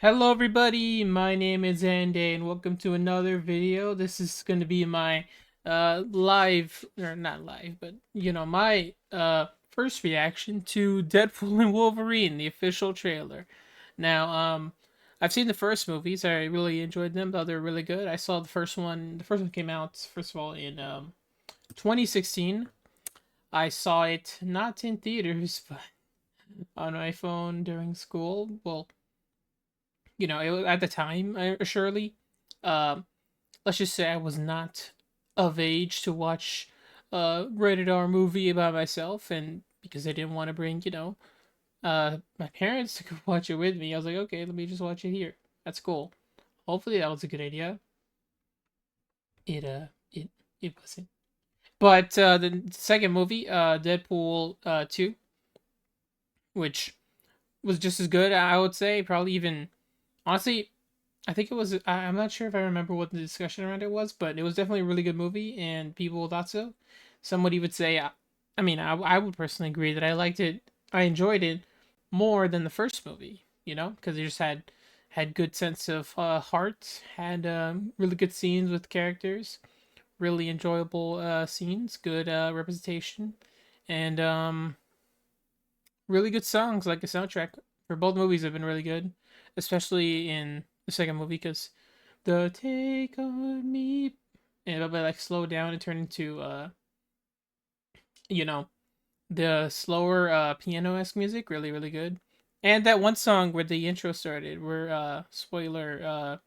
Hello everybody, my name is ANDAY and welcome to another video. This is going to be my live, or not live, but my first reaction to Deadpool and Wolverine, the official trailer. Now, I've seen the first movies. I really enjoyed them. Thought they were really good. I saw the first one. The first one came out first of all in 2016. I saw it not in theaters, but on my phone during school. Well, it was, at the time, surely, um, let's just say I was not of age to watch a rated R movie by myself, and because I didn't want to bring, my parents to go watch it with me, I was like, okay, let me just watch it here. That's cool. Hopefully that was a good idea. It wasn't. But the second movie, Deadpool 2, which was just as good, I would say, probably even honestly, I think it was. I'm not sure if I remember what the discussion around it was, but it was definitely a really good movie, and people thought so. Somebody would say, I would personally agree that I liked it. I enjoyed it more than the first movie. Because it just had good sense of heart, had really good scenes with characters, really enjoyable scenes, good representation, and really good songs. Like the soundtrack for both movies have been really good, especially in the second movie because the take on me, and it'll be like slow down and turn into you know the slower piano-esque music, really really good. And that one song where the intro started, where spoiler,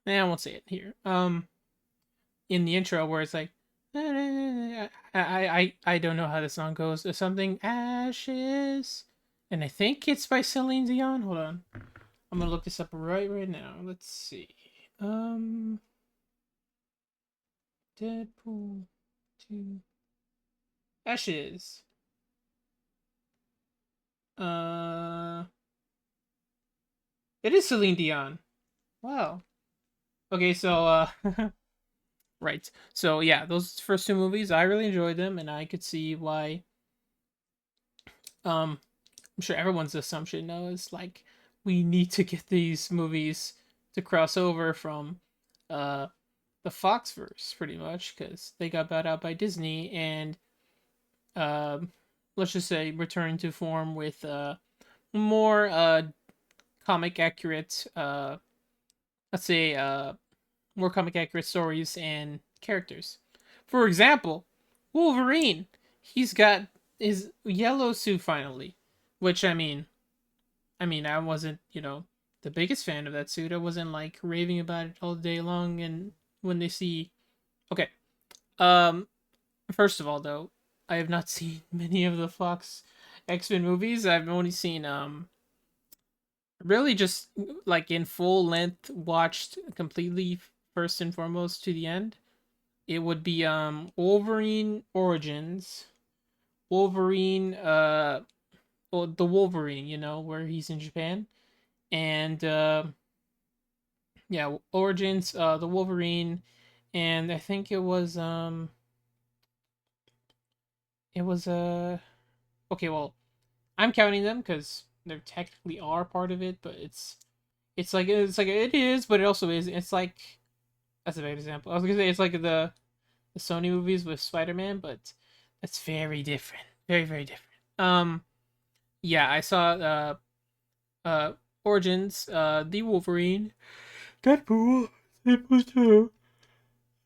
I won't say it here, in the intro where it's like I don't know how the song goes. There's something ashes, and I think it's by Celine Dion. Hold on, I'm gonna look this up right now. Let's see. Um, Deadpool 2 Ashes. Uh, it is Celine Dion. Wow. Okay, so right. So yeah, those first two movies, I really enjoyed them, and I could see why. I'm sure everyone's assumption now is like we need to get these movies to cross over from uh the Foxverse pretty much because they got bought out by Disney and um let's just say return to form with more comic accurate let's say more comic accurate stories and characters. For example, Wolverine, he's got his yellow suit finally, which I wasn't, the biggest fan of that suit. I wasn't like raving about it all day long. And when they see, okay, um, first of all, though, I have not seen many of the Fox X-Men movies. I've only seen really just like in full length watched completely first and foremost to the end. It would be Wolverine Origins, Wolverine well, the Wolverine, where he's in Japan, and yeah, Origins, the Wolverine, and I think it was okay. Well, I'm counting them because they technically are part of it, but it's like it is, but it also is. It's like that's a bad example. I was gonna say it's like the Sony movies with Spider Man, but that's very different, very very different. Yeah, I saw uh Origins, the Wolverine, Deadpool, Deadpool 2,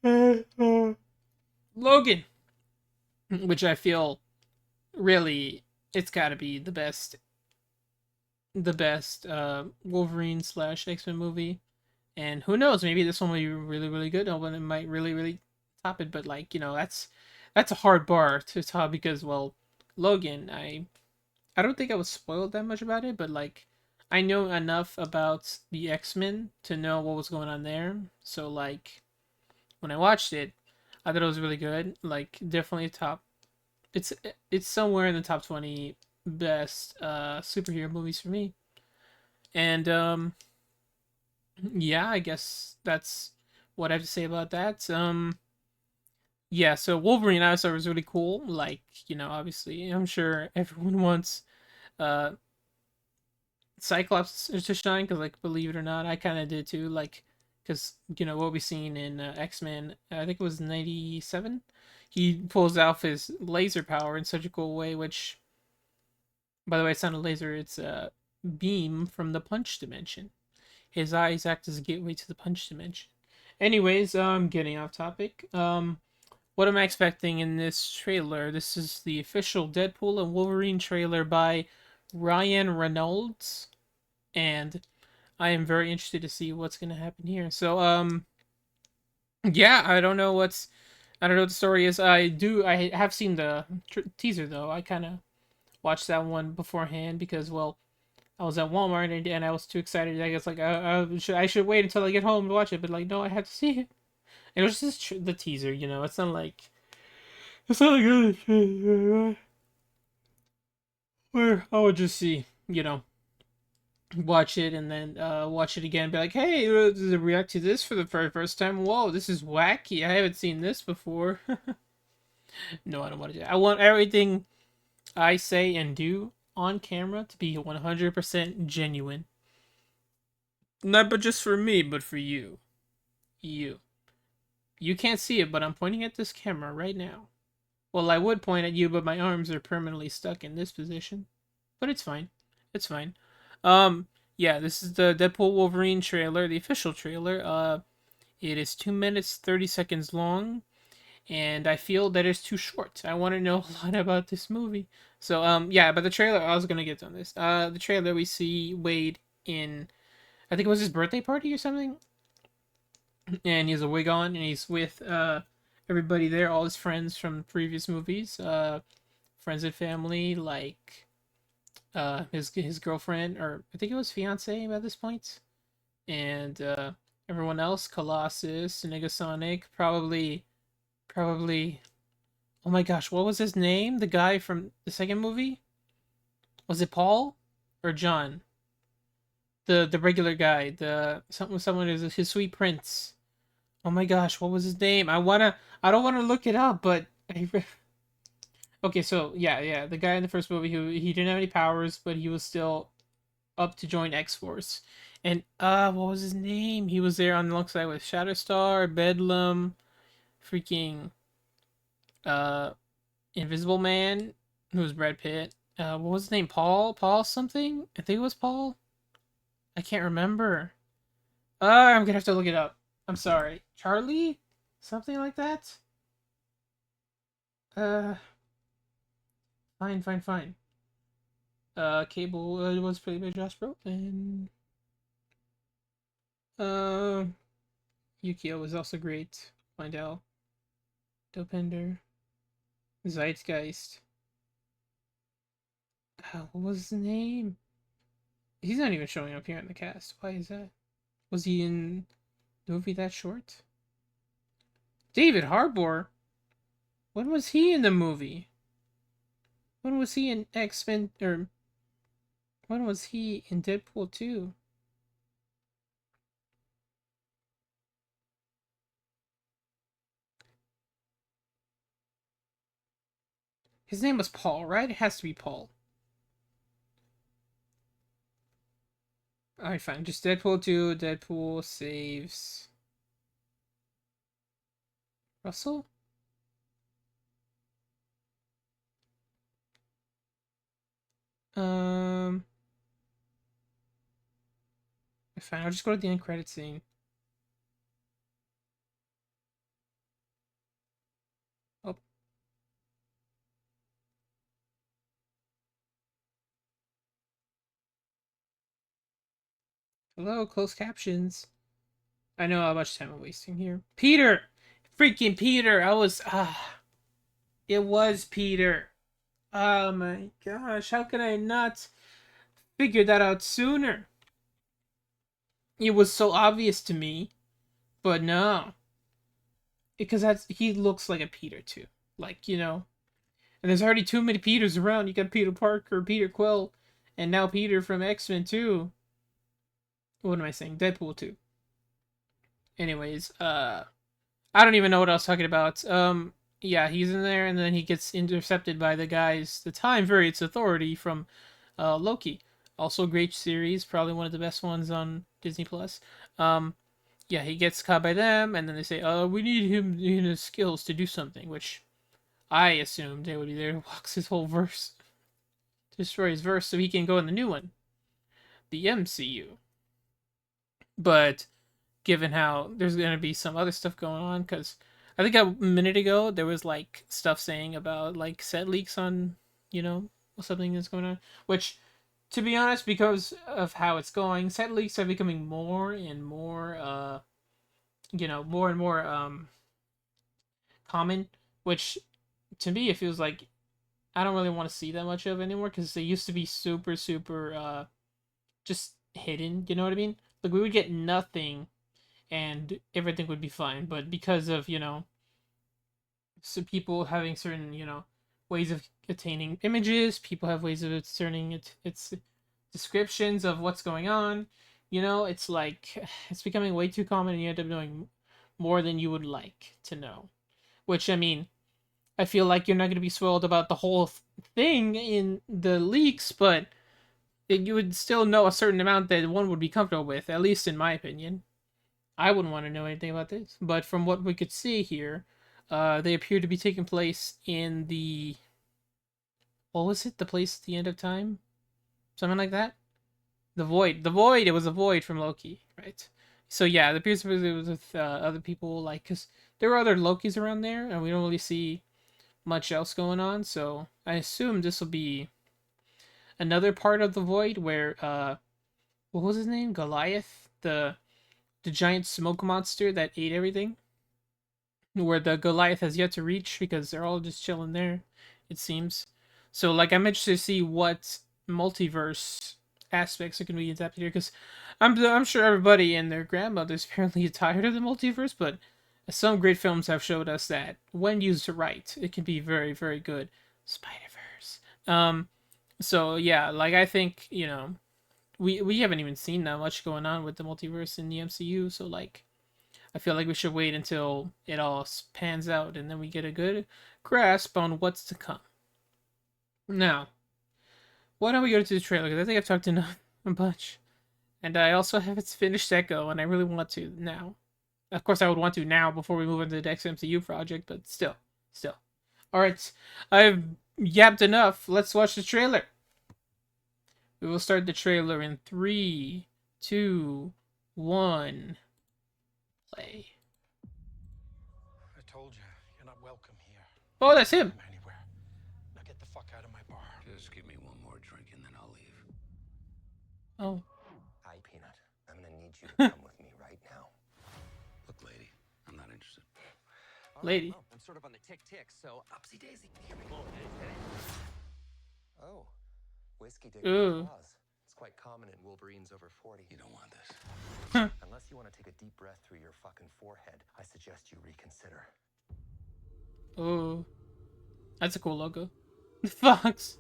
and Logan, which I feel really it's got to be the best Wolverine slash X-Men movie. And who knows, maybe this one will be really really good. Or it might really really top it. But like that's a hard bar to top because well, Logan, I don't think I was spoiled that much about it, but like I know enough about the X-Men to know what was going on there. So like when I watched it, I thought it was really good. Like definitely top. It's it's somewhere in the top 20 best superhero movies for me. And yeah, I guess that's what I have to say about that. Yeah, so Wolverine I thought was really cool. Like, obviously, I'm sure everyone wants uh Cyclops to shine, because like, believe it or not, I kind of did too. Like, because what we seen in X-Men, I think it was 97. He pulls off his laser power in such a cool way, which, by the way, it's not a laser, it's a beam from the punch dimension. His eyes act as a gateway to the punch dimension. Anyways, getting off topic. What am I expecting in this trailer? This is the official Deadpool and Wolverine trailer by Ryan Reynolds, and I am very interested to see what's gonna happen here. So, yeah, I don't know what the story is. I have seen the teaser though. I kind of watched that one beforehand because, well, I was at Walmart and I was too excited. I guess like I should wait until I get home to watch it, but like no, I have to see it. It was just the teaser, It's not like where I would just see, watch it and then watch it again, and be like, hey, react to this for the very first time. Whoa, this is wacky. I haven't seen this before. No, I don't want to do that. I want everything I say and do on camera to be 100% genuine. Not but just for me, but for you. You. You can't see it, but I'm pointing at this camera right now. Well, I would point at you, but my arms are permanently stuck in this position. But it's fine. It's fine. Yeah, this is the Deadpool Wolverine trailer, the official trailer. It is 2 minutes 30 seconds long, and I feel that it's too short. I want to know a lot about this movie. So, yeah, but the trailer, I was gonna get on this. The trailer, we see Wade in, I think it was his birthday party or something, and he has a wig on, and he's with everybody there, all his friends from previous movies, friends and family, like his girlfriend, or I think it was fiance by this point, and everyone else, Colossus, Negasonic, probably. Oh my gosh, what was his name? The guy from the second movie? Was it Paul or John? The regular guy, the someone is his sweet prince. Oh my gosh, what was his name? I don't wanna look it up, but okay, so yeah, the guy in the first movie who he didn't have any powers, but he was still up to join X Force. And what was his name? He was there on the alongside with Shatterstar, Bedlam, freaking uh Invisible Man, who was Brad Pitt. What was his name? Paul something? I think it was Paul. I can't remember. I'm gonna have to look it up. I'm sorry. Charlie? Something like that? Uh, fine. Cable was played by Josh Brolin. Uh, Yukio was also great. Find out. Dopender. Zeitgeist. What was his name? He's not even showing up here in the cast. Why is that? Was he in the movie that short? David Harbour? When was he in the movie? When was he in X-Men, or when was he in Deadpool 2? His name was Paul, right? It has to be Paul. Alright, fine. Just Deadpool 2, Deadpool saves Russell? Um, fine. I'll just go to the end credit scene. Oh. Hello, closed captions. I know how much time I'm wasting here. Peter! Freaking Peter! It was Peter. Oh my gosh, how could I not figure that out sooner? It was so obvious to me, but no. Because he looks like a Peter too. Like, And there's already too many Peters around. You got Peter Parker, Peter Quill, and now Peter from X-Men 2. What am I saying? Deadpool 2. Anyways, I don't even know what I was talking about. Yeah, he's in there, and then he gets intercepted by the Time Variance Authority from Loki. Also, great series, probably one of the best ones on Disney Plus. Yeah, he gets caught by them, and then they say, we need him in his skills to do something," which I assumed they would be there to wax his whole verse, destroy his verse, so he can go in the new one, the MCU. But given how there's gonna be some other stuff going on, because I think a minute ago there was like stuff saying about like set leaks on, something that's going on, which, to be honest, because of how it's going, set leaks are becoming more and more, more and more common, which to me it feels like I don't really want to see that much of anymore, because they used to be super super just hidden. You know what I mean? Like we would get nothing and everything would be fine, but because of some people having certain ways of attaining images, people have ways of discerning its descriptions of what's going on. It's like it's becoming way too common, and you end up knowing more than you would like to know. Which, I mean, I feel like you're not going to be spoiled about the whole thing in the leaks, but you would still know a certain amount that one would be comfortable with, at least in my opinion. I wouldn't want to know anything about this, but from what we could see here, they appear to be taking place in the... What was it? The place at the end of time? Something like that? The Void. The Void! It was a Void from Loki, right? So yeah, it appears to be with other people, like, because there were other Lokis around there, and we don't really see much else going on, so I assume this will be another part of the Void where, what was his name? Goliath? The giant smoke monster that ate everything? Where the Goliath has yet to reach, because they're all just chilling there, it seems. So, like, I'm interested to see what multiverse aspects are going to be adapted here, because I'm sure everybody and their grandmothers apparently tired of the multiverse, but some great films have showed us that when used right, it can be very, very good. Spider-Verse. So yeah, like I think, we haven't even seen that much going on with the multiverse in the MCU, so like I feel like we should wait until it all pans out and then we get a good grasp on what's to come. Now, why don't we go to the trailer? Because I think I've talked enough a bunch. And I also haven't finished Echo, and I really want to now. Of course, I would want to now before we move into the next MCU project, but still. Alright, I've yapped enough. Let's watch the trailer. We will start the trailer in 3, 2, 1. Play. I told you, you're not welcome here. Oh, that's him. Anywhere. Now get the fuck out of my bar. Just give me one more drink and then I'll leave. Oh. Hi, Peanut. I'm gonna need you to come with me right now. Look, lady, I'm not interested. Lady. Oh, I'm sort of on the tick, so upsy daisy. Here we go. Oh, whiskey dick Ooh. claws. It's quite common in Wolverines over 40. You don't want this. Unless you want to take a deep breath through your fucking forehead, I suggest you reconsider. Oh. That's a cool logo. The fox.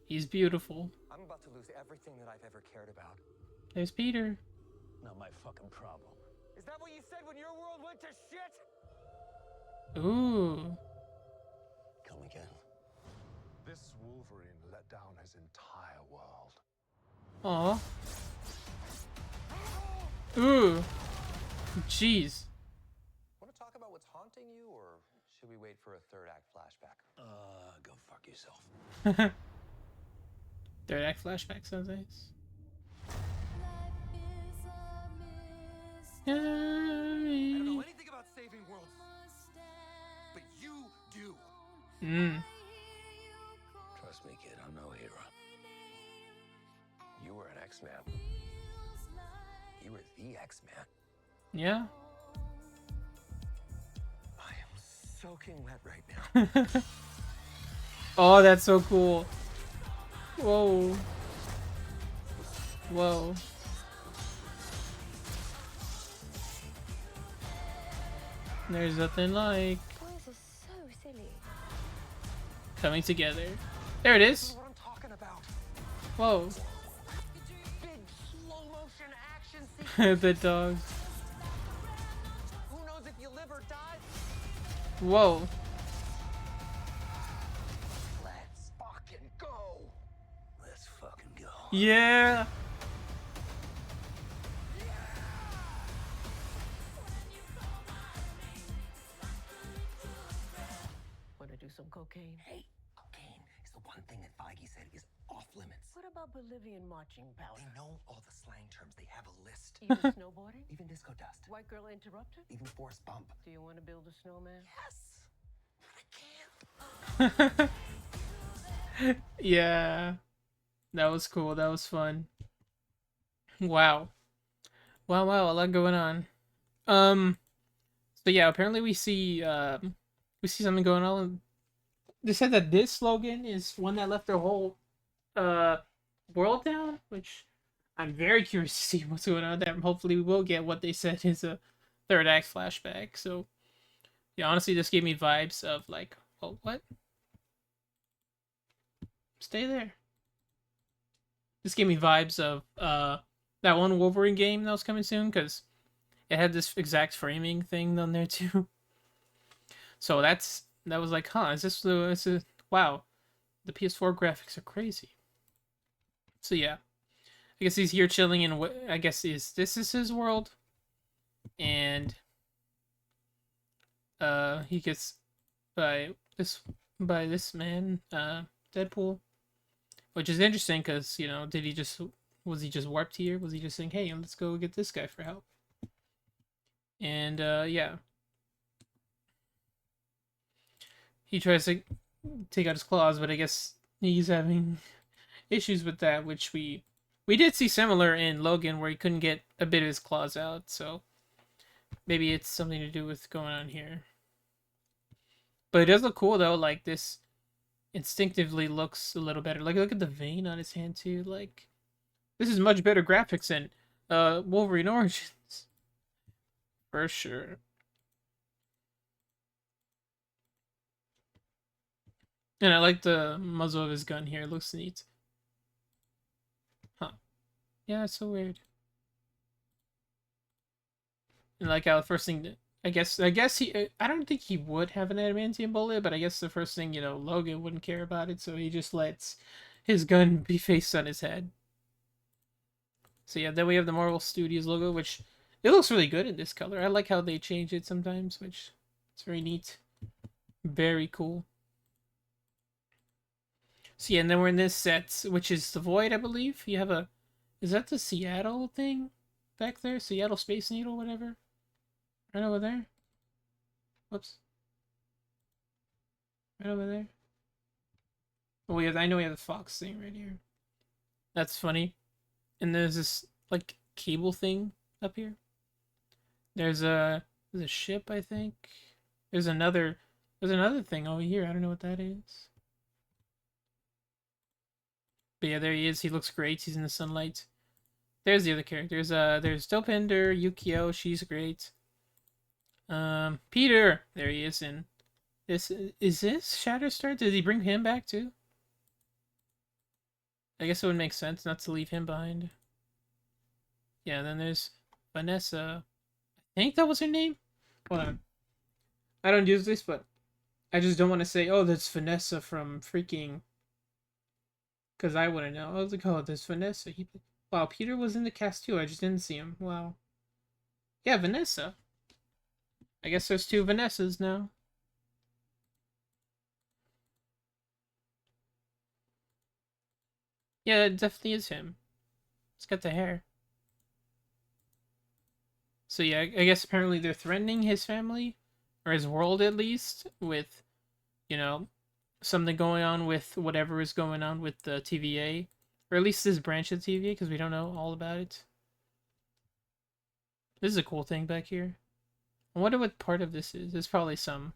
He's beautiful. I'm about to lose everything that I've ever cared about. There's Peter. Not my fucking problem. Is that what you said when your world went to shit? Ooh. Come again. This Wolverine let down his entire world. Aw. Ooh. Jeez. Want to talk about what's haunting you, or should we wait for a third act flashback? Go fuck yourself. Third act flashback sounds nice. I don't know anything about saving worlds, but you do. Trust me, kid, I'm no hero. You were an X-Man. You were the X-Man. Yeah. I am soaking wet right now. Oh, that's so cool. Whoa. Whoa. There's nothing like Boys are so silly. coming together. There it This is. is what I'm talking about. Whoa. Big slow motion action sequence. The dogs. Who knows if you live or die? Whoa. Let's fucking go. Let's fucking Yeah. Want to do some cocaine? Hey, cocaine is the one thing that Feige said is off limits. What about Bolivian marching powder? They know all the slang terms. They have a list. Even snowboarding? Even disco dust. White girl interrupted? Even force bump. Do you want to build a snowman? Yes. I can't. Yeah. That was cool. That was fun. Wow. Wow, wow, a lot going on. So yeah, apparently we see something going on. They said that this slogan is one that left their whole uh world down, which I'm very curious to see what's going on there. Hopefully we will get what they said is a third act flashback. So yeah, honestly this gave me vibes of like, oh what? Stay there. This gave me vibes of that one Wolverine game that was coming soon, because it had this exact framing thing on there too. So that was like, huh, is this wow, the PS4 graphics are crazy. So yeah, I guess he's here chilling in what I guess this is his world, and he gets by this man, Deadpool, which is interesting because you know, was he just warped here? Was he just saying, hey, let's go get this guy for help? And yeah, he tries to take out his claws, but I guess he's having issues with that, which we did see similar in Logan, where he couldn't get a bit of his claws out. So maybe it's something to do with going on here. But it does look cool though. Like this instinctively looks a little better. Like look at the vein on his hand too. Like this is much better graphics than Wolverine Origins for sure. And I like the muzzle of his gun here. It looks neat. Huh. Yeah, it's so weird. And like how the first thing, I guess he, I don't think he would have an adamantium bullet, but I guess the first thing, you know, Logan wouldn't care about it, so he just lets his gun be faced on his head. So yeah, then we have the Marvel Studios logo, which it looks really good in this color. I like how they change it sometimes, which it's very neat. Very cool. So yeah, and then we're in this set, which is the Void, I believe. You have a, is that the Seattle thing back there? Seattle Space Needle, whatever. Right over there. Whoops. Right over there. Oh, I know we have the Fox thing right here. That's funny. And there's this like cable thing up here. There's a ship, I think. There's another thing over here. I don't know what that is. But yeah, there he is. He looks great. He's in the sunlight. There's the other characters. There's Dopinder, Yukio. She's great. Peter. There he is. And this Shatterstar. Did he bring him back too? I guess it would make sense not to leave him behind. Yeah. And then there's Vanessa. I think that was her name. Hold on. I don't use this, but I just don't want to say, oh, that's Vanessa from freaking. Because I wouldn't know. I was like, oh, there's Vanessa. Wow, Peter was in the cast too. I just didn't see him. Wow. Yeah, Vanessa. I guess there's two Vanessas now. Yeah, it definitely is him. He's got the hair. So yeah, I guess apparently they're threatening his family, or his world at least, with, you know, something going on with whatever is going on with the TVA, or at least this branch of the TVA, because we don't know all about it. This is a cool thing back here. I wonder what part of this is. There's probably some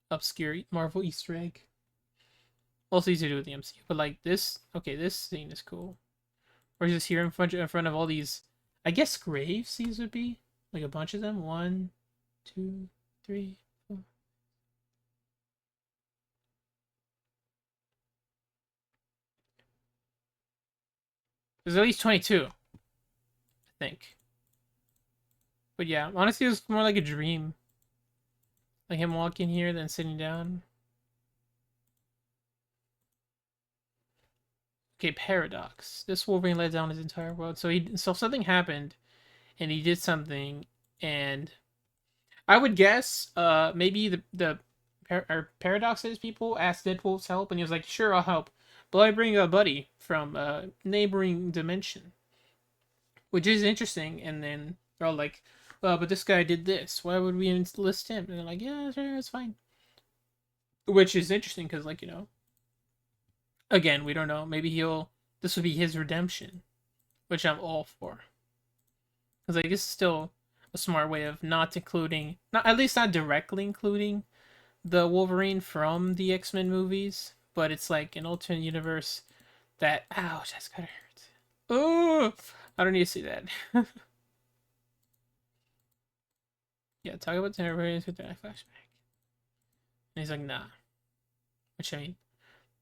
obscure Marvel Easter egg. Also easy to do with the MCU, but like this, okay, this scene is cool. Or just here in front of all these, I guess graves. These would be like a bunch of them. 1, 2, 3, 4. There's at least 22, I think. But yeah, honestly, it was more like a dream. Like him walking here, then sitting down. Okay, paradox. This Wolverine let down his entire world. So something happened, and he did something, and I would guess maybe paradox's people asked Deadpool's help, and he was like, "Sure, I'll help, but I bring a buddy from a neighboring dimension," which is interesting. And then they're all like, "Well, but this guy did this. Why would we enlist him?" And they're like, "Yeah, sure, it's fine." Which is interesting because, like, again, we don't know. Maybe this will be his redemption, which I'm all for. Because like this is still a smart way of not including, not at least not directly including the Wolverine from the X-Men movies, but it's like an alternate universe that, ouch, that's gotta hurt. Oh, I don't need to see that. Yeah, talk about the with the flashback. And he's like, nah. Which, I mean,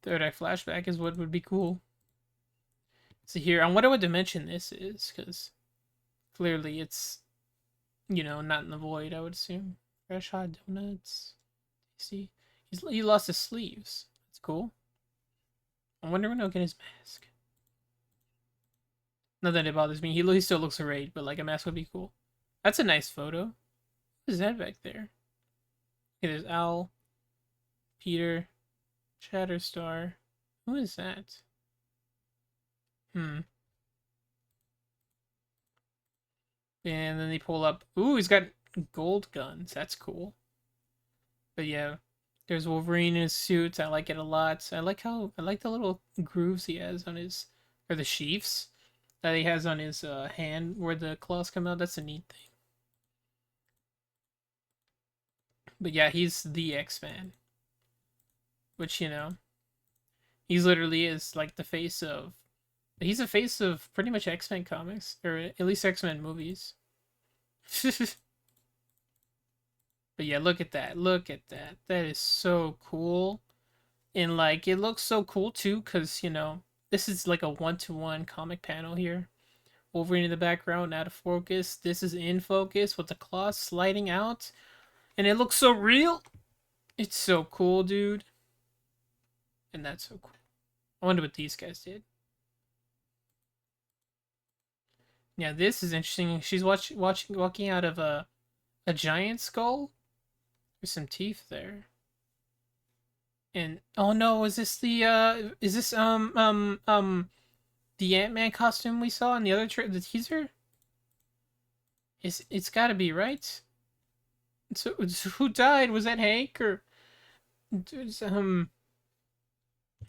third eye flashback is what would be cool. So here, I wonder what dimension this is, because clearly it's, not in the void, I would assume. Fresh hot donuts. See, he lost his sleeves. That's cool. I wonder when he'll get his mask. Not that it bothers me. He still looks great, but like a mask would be cool. That's a nice photo. What is that back there? Okay, there's Owl, Peter, Shatterstar. Who is that? And then they pull up. Ooh, he's got gold guns. That's cool. But yeah, there's Wolverine in his suit. I like it a lot. I like the little grooves he has on his, or the sheaths that he has on his hand where the claws come out. That's a neat thing. But yeah, he's the X-Man. Which, he's literally is like the face of, he's the face of pretty much X-Men comics, or at least X-Men movies. But yeah, look at that. Look at that. That is so cool. And like, it looks so cool too, because, this is like a one-to-one comic panel here. Wolverine in the background, out of focus. This is in focus with the claws sliding out. And it looks so real. It's so cool, dude. And that's so cool. I wonder what these guys did. Yeah, this is interesting. She's walking out of a giant skull. There's some teeth there. And oh no, is this the the Ant-Man costume we saw in the other the teaser? It's got to be, right? So who died? Was that Hank or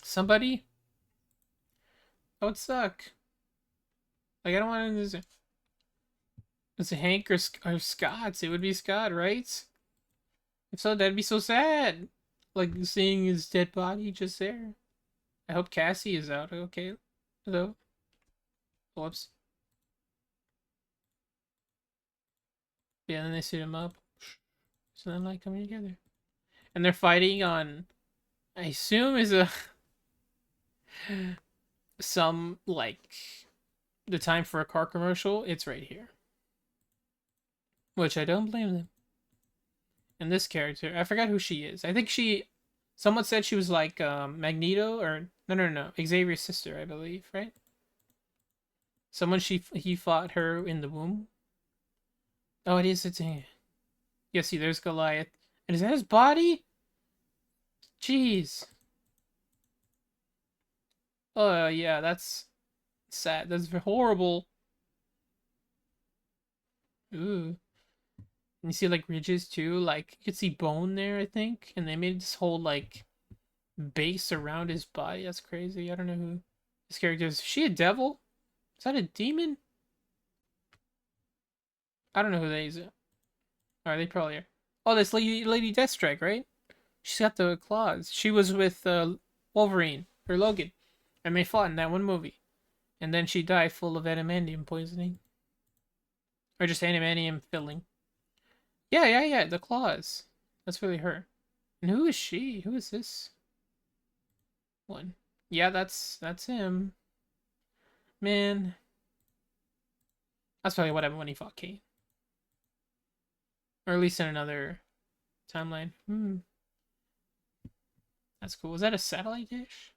somebody? That would suck. Like, I don't want to. Is it Hank or Scott? It would be Scott, right? If so, that'd be so sad. Like seeing his dead body just there. I hope Cassie is out. Okay, though. Whoops. Yeah, then they suit him up. So then, like, coming together, and they're fighting on, I assume, is a some like the time for a car commercial. It's right here, which I don't blame them. And this character, I forgot who she is. I think someone said she was like Magneto, or no, Xavier's sister, I believe, right? Someone he fought her in the womb. Oh, it is. It's yeah. See, there's Goliath, and is that his body? Jeez. Oh yeah, that's sad. That's horrible. Ooh. And you see like ridges too. Like you could see bone there, I think, and they made this whole like base around his body. That's crazy. I don't know who this character is. Is she a devil? Is that a demon? I don't know who they is. Are they probably are. Oh, this Lady Deathstrike, right? She's got the claws. She was with Wolverine or Logan, and they fought in that one movie. And then she died full of adamantium poisoning, or just adamantium filling. Yeah. The claws. That's really her. And who is she? Who is this one? Yeah, that's him. Man, that's probably what happened when he fought Kate, or at least in another timeline. That's cool. Was that a satellite dish?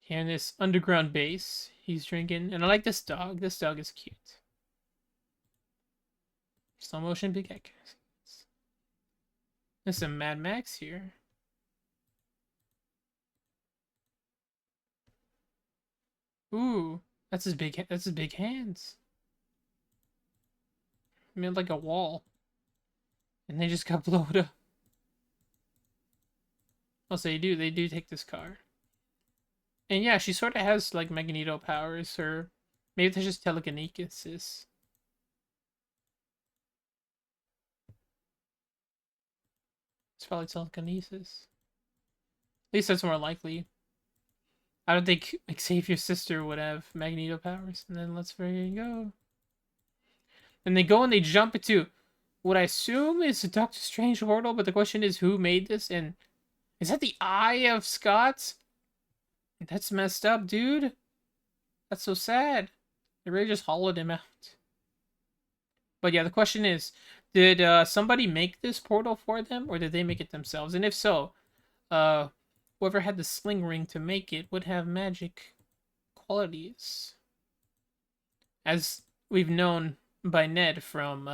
Here in this underground base, he's drinking. And I like this dog. This dog is cute. Slow motion big head. There's some Mad Max here. Ooh, that's his big. That's his big hands. I mean, like a wall, and they just got blown up. Also, they do take this car, and yeah, she sort of has like Magneto powers, or maybe that's just telekinesis. It's probably telekinesis. At least that's more likely. I don't think Xavier's sister would have Magneto powers. And then let's freaking go. And they go and they jump into what I assume is a Doctor Strange portal, but the question is who made this? And is that the eye of Scott? That's messed up, dude. That's so sad. They really just hollowed him out. But yeah, the question is, did somebody make this portal for them, or did they make it themselves? And if so, whoever had the sling ring to make it would have magic qualities. As we've known by Ned from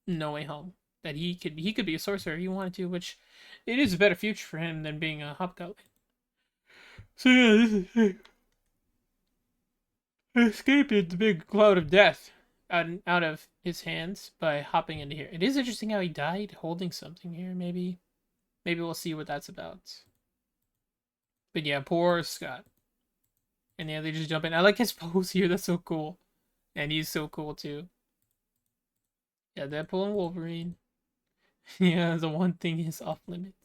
No Way Home, that he could be a sorcerer if he wanted to, which it is a better future for him than being a hobgoblin. So yeah, this is escaped the big cloud of death out of his hands by hopping into here. It is interesting how he died holding something here. Maybe we'll see what that's about. But yeah, poor Scott. And yeah, they just jump in. I like his pose here. That's so cool. And he's so cool too. Yeah, Deadpool and Wolverine. Yeah, the one thing is off limits.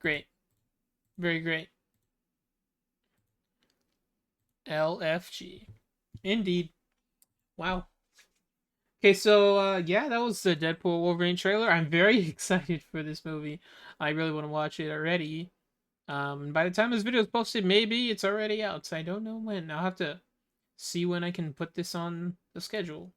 Great. Very great. LFG. Indeed. Wow. Okay, so yeah, that was the Deadpool Wolverine trailer. I'm very excited for this movie. I really want to watch it already. By the time this video is posted, maybe it's already out. So I don't know when. I'll have to see when I can put this on the schedule.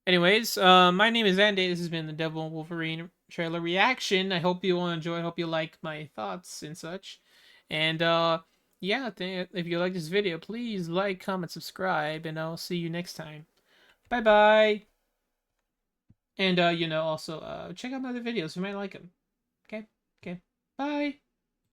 Anyways, my name is Andy. This has been the Deadpool Wolverine trailer reaction. I hope you all enjoy. I hope you like my thoughts and such. And yeah, if you like this video, please like, comment, subscribe, and I'll see you next time. Bye bye. And also check out my other videos. You might like them. Okay. Bye.